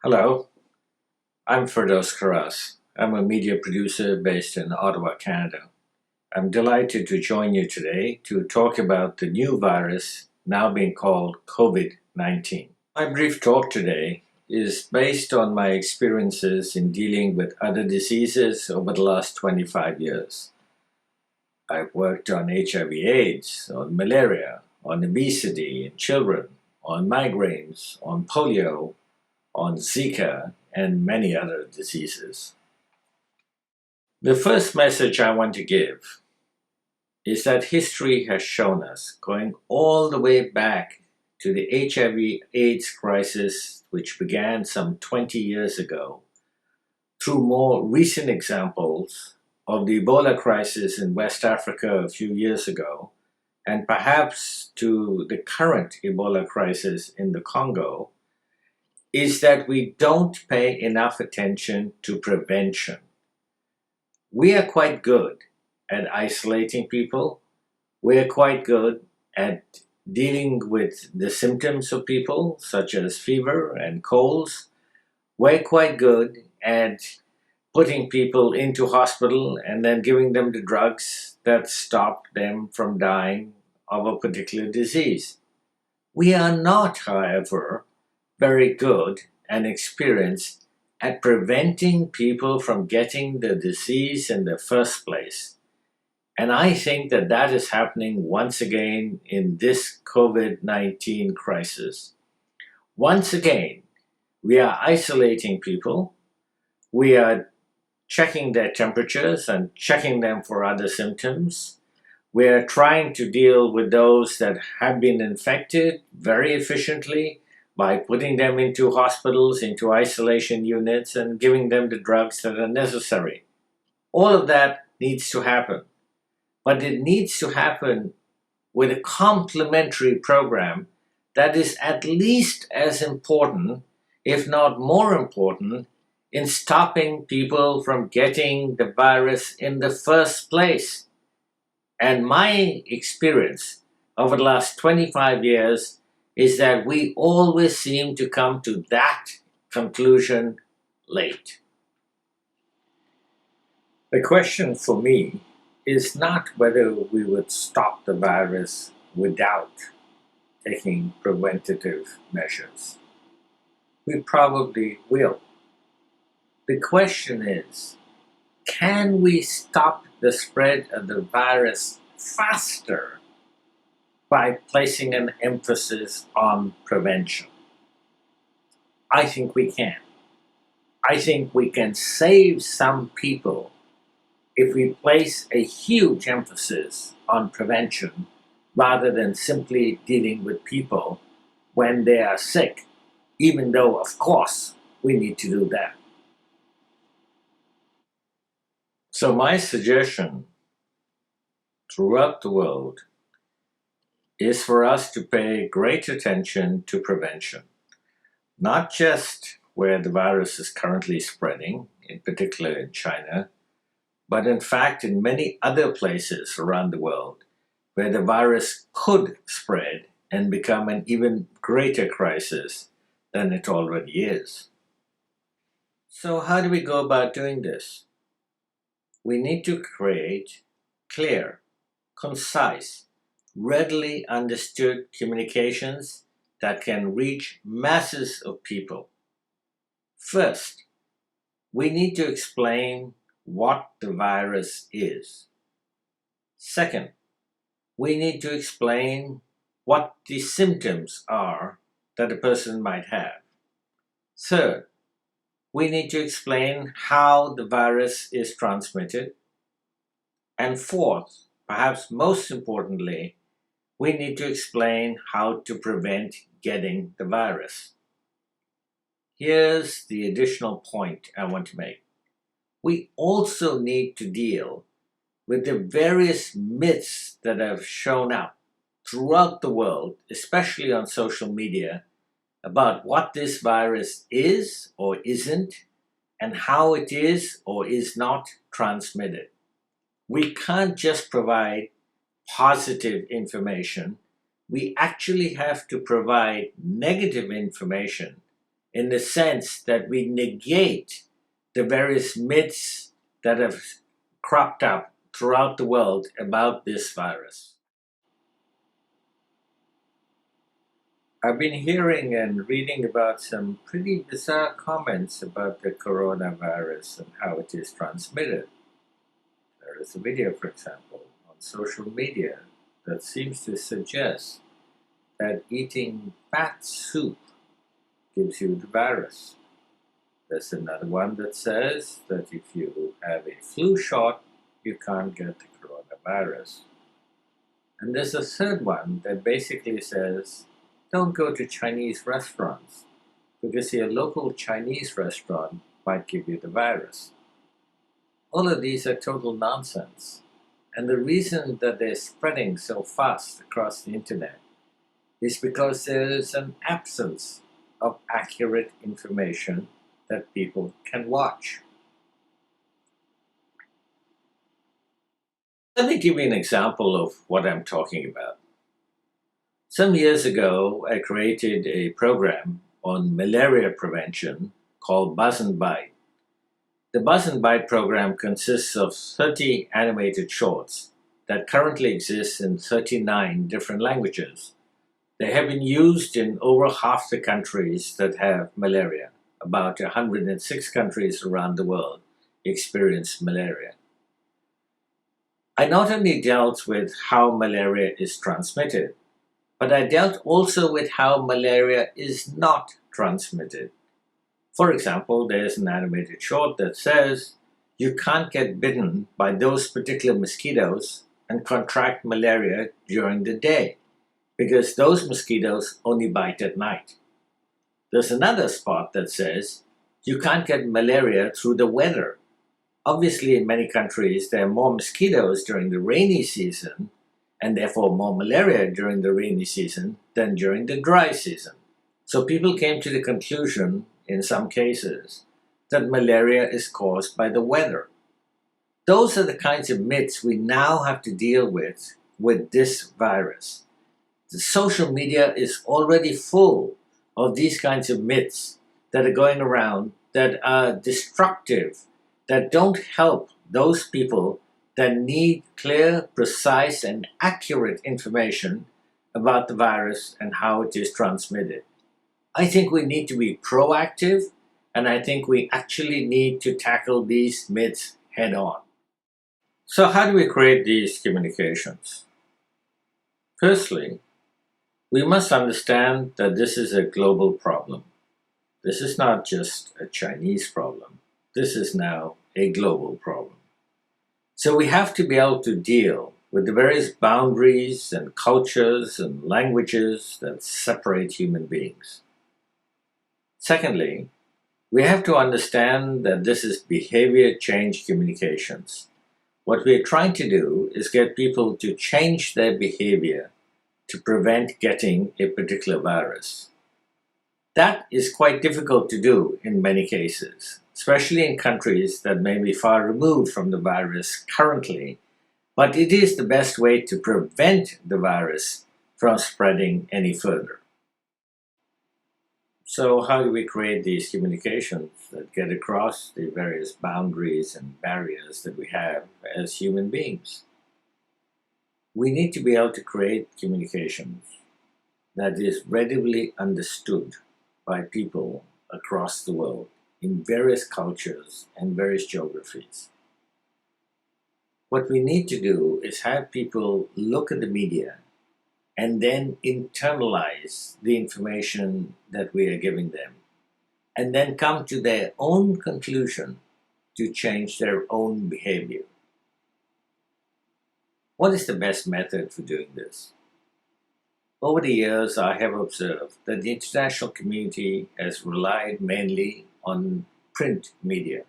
Hello, I'm Firdaus Karas. I'm a media producer based in Ottawa, Canada. I'm delighted to join you today to talk about the new virus now being called COVID-19. My brief talk today is based on my experiences in dealing with other diseases over the last 25 years. I've worked on HIV/AIDS, on malaria, on obesity in children, on migraines, on polio, on Zika, and many other diseases. The first message I want to give is that history has shown us, going all the way back to the HIV/AIDS crisis, which began some 20 years ago, through more recent examples of the Ebola crisis in West Africa a few years ago, and perhaps to the current Ebola crisis in the Congo, is that we don't pay enough attention to prevention. We are quite good at isolating people. We are quite good at dealing with the symptoms of people, such as fever and colds. We're quite good at putting people into hospital and then giving them the drugs that stop them from dying of a particular disease. We are not, however, very good and experienced at preventing people from getting the disease in the first place. And I think that that is happening once again in this COVID-19 crisis. Once again, we are isolating people. We are checking their temperatures and checking them for other symptoms. We are trying to deal with those that have been infected very efficiently by putting them into hospitals, into isolation units, and giving them the drugs that are necessary. All of that needs to happen, but it needs to happen with a complementary program that is at least as important, if not more important, in stopping people from getting the virus in the first place. And my experience over the last 25 years is that we always seem to come to that conclusion late. The question for me is not whether we would stop the virus without taking preventative measures. We probably will. The question is, can we stop the spread of the virus faster by placing an emphasis on prevention? I think we can. I think we can save some people if we place a huge emphasis on prevention rather than simply dealing with people when they are sick, even though, of course, we need to do that. So my suggestion throughout the world is for us to pay great attention to prevention, not just where the virus is currently spreading, in particular in China, but in fact in many other places around the world where the virus could spread and become an even greater crisis than it already is. So how do we go about doing this? We need to create clear, concise, readily understood communications that can reach masses of people. First, we need to explain what the virus is. Second, we need to explain what the symptoms are that a person might have. Third, we need to explain how the virus is transmitted. And fourth, perhaps most importantly, we need to explain how to prevent getting the virus. Here's the additional point I want to make. We also need to deal with the various myths that have shown up throughout the world, especially on social media, about what this virus is or isn't, and how it is or is not transmitted. We can't just provide positive information. We actually have to provide negative information in the sense that we negate the various myths that have cropped up throughout the world about this virus. I've been hearing and reading about some pretty bizarre comments about the coronavirus and how it is transmitted. There is a video, for example, on social media that seems to suggest that eating bat soup gives you the virus. There's another one that says that if you have a flu shot, you can't get the coronavirus. And there's a third one that basically says, don't go to Chinese restaurants because your local Chinese restaurant might give you the virus. All of these are total nonsense. And the reason that they're spreading so fast across the internet is because there is an absence of accurate information that people can watch. Let me give you an example of what I'm talking about. Some years ago, I created a program on malaria prevention called Buzz and Bite. The Buzz and Bite program consists of 30 animated shorts that currently exist in 39 different languages. They have been used in over half the countries that have malaria. About 106 countries around the world experience malaria. I not only dealt with how malaria is transmitted, but I dealt also with how malaria is not transmitted. For example, there's an animated short that says you can't get bitten by those particular mosquitoes and contract malaria during the day because those mosquitoes only bite at night. There's another spot that says you can't get malaria through the weather. Obviously, in many countries, there are more mosquitoes during the rainy season and therefore more malaria during the rainy season than during the dry season. So people came to the conclusion, in some cases, that malaria is caused by the weather. Those are the kinds of myths we now have to deal with this virus. The social media is already full of these kinds of myths that are going around that are destructive, that don't help those people that need clear, precise, and accurate information about the virus and how it is transmitted. I think we need to be proactive, and I think we actually need to tackle these myths head on. So how do we create these communications? Firstly, we must understand that this is a global problem. This is not just a Chinese problem. This is now a global problem. So we have to be able to deal with the various boundaries and cultures and languages that separate human beings. Secondly, we have to understand that this is behavior change communications. What we're trying to do is get people to change their behavior to prevent getting a particular virus. That is quite difficult to do in many cases, especially in countries that may be far removed from the virus currently, but it is the best way to prevent the virus from spreading any further. So how do we create these communications that get across the various boundaries and barriers that we have as human beings? We need to be able to create communications that is readily understood by people across the world in various cultures and various geographies. What we need to do is have people look at the media and then internalize the information that we are giving them, and then come to their own conclusion to change their own behavior. What is the best method for doing this? Over the years, I have observed that the international community has relied mainly on print media.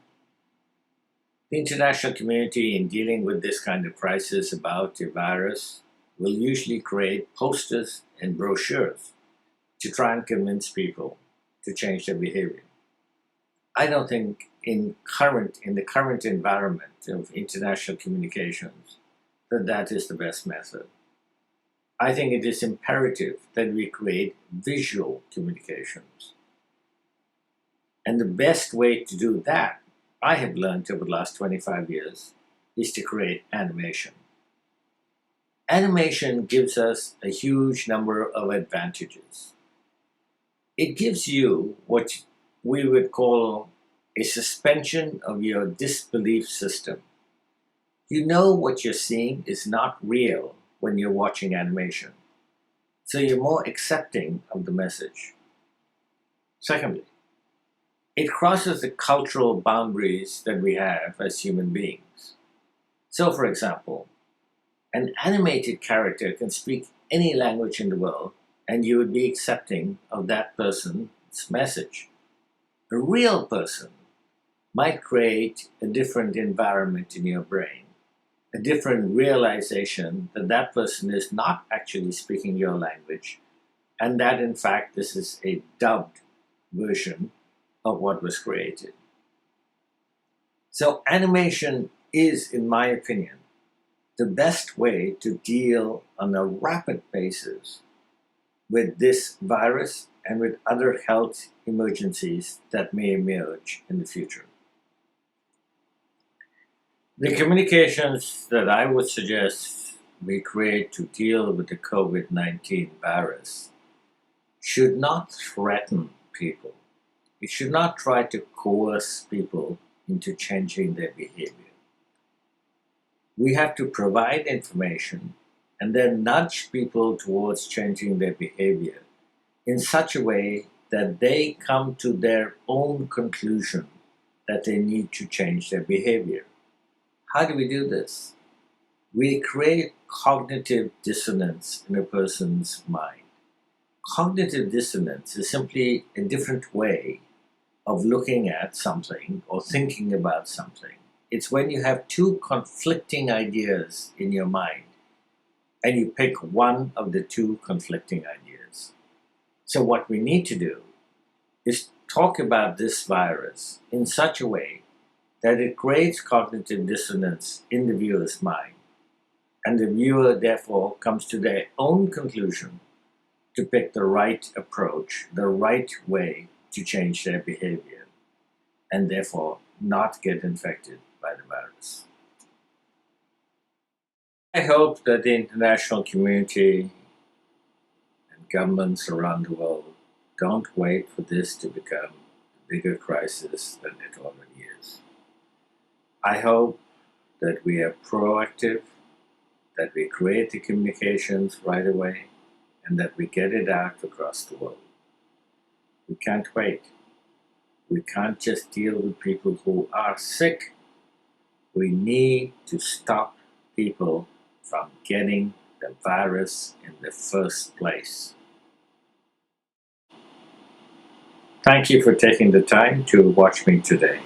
The international community, in dealing with this kind of crisis about a virus, will usually create posters and brochures to try and convince people to change their behavior. I don't think in the current environment of international communications that is the best method. I think it is imperative that we create visual communications. And the best way to do that, I have learned over the last 25 years, is to create animation. Animation gives us a huge number of advantages. It gives you what we would call a suspension of your disbelief system. You know what you're seeing is not real when you're watching animation, so you're more accepting of the message. Secondly, it crosses the cultural boundaries that we have as human beings. So, for example, an animated character can speak any language in the world, and you would be accepting of that person's message. A real person might create a different environment in your brain, a different realization that that person is not actually speaking your language, and that in fact this is a dubbed version of what was created. So, animation is, in my opinion, the best way to deal on a rapid basis with this virus and with other health emergencies that may emerge in the future. The communications that I would suggest we create to deal with the COVID-19 virus should not threaten people. It should not try to coerce people into changing their behavior. We have to provide information and then nudge people towards changing their behavior in such a way that they come to their own conclusion that they need to change their behavior. How do we do this? We create cognitive dissonance in a person's mind. Cognitive dissonance is simply a different way of looking at something or thinking about something. It's when you have two conflicting ideas in your mind and you pick one of the two conflicting ideas. So, what we need to do is talk about this virus in such a way that it creates cognitive dissonance in the viewer's mind, and the viewer therefore comes to their own conclusion to pick the right approach, the right way to change their behavior, and therefore not get infected by the virus. I hope that the international community and governments around the world don't wait for this to become a bigger crisis than it already is. I hope that we are proactive, that we create the communications right away, and that we get it out across the world. We can't wait. We can't just deal with people who are sick. We need to stop people from getting the virus in the first place. Thank you for taking the time to watch me today.